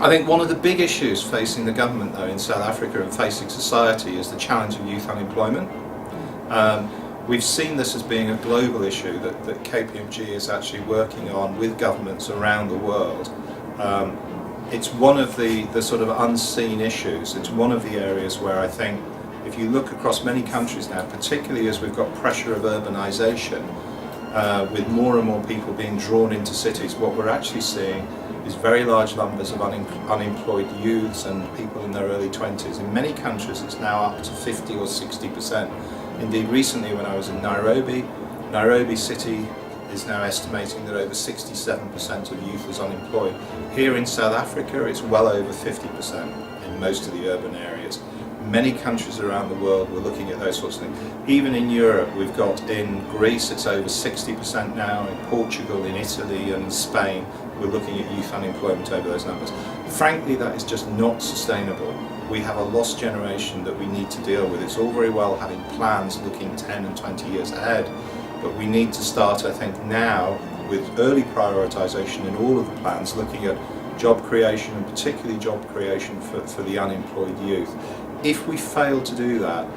I think one of the big issues facing the government, though, in South Africa and facing society is the challenge of youth unemployment. We've seen this as being a global issue that KPMG is actually working on with governments around the world. It's one of the sort of unseen issues. It's one of the areas where I think if you look across many countries now, particularly as we've got pressure of urbanisation, with more and more people being drawn into cities, what we're actually seeing is very large numbers of unemployed youths and people in their early 20s. In many countries it's now up to 50 or 60%. Indeed, recently when I was in Nairobi City is now estimating that over 67% of youth is unemployed. Here in South Africa it's well over 50% in most of the urban areas. Many countries around the world we're looking at those sorts of things. Even in Europe, we've got in Greece it's over 60% now, in Portugal, in Italy and Spain we're looking at youth unemployment over those numbers. Frankly, that is just not sustainable. We have a lost generation that we need to deal with. It's all very well having plans looking 10 and 20 years ahead, but we need to start, I think, now with early prioritisation in all of the plans, looking at job creation and particularly job creation for the unemployed youth. If we fail to do that,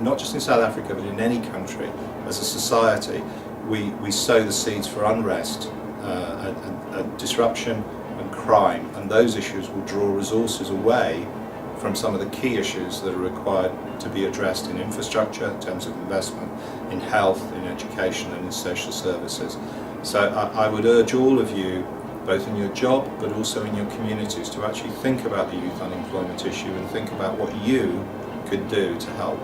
not just in South Africa but in any country, as a society, we sow the seeds for unrest, and disruption and crime, and those issues will draw resources away from some of the key issues that are required to be addressed in infrastructure, in terms of investment, in health, in education and in social services. So I would urge all of you, both in your job but also in your communities, to actually think about the youth unemployment issue and think about what you could do to help.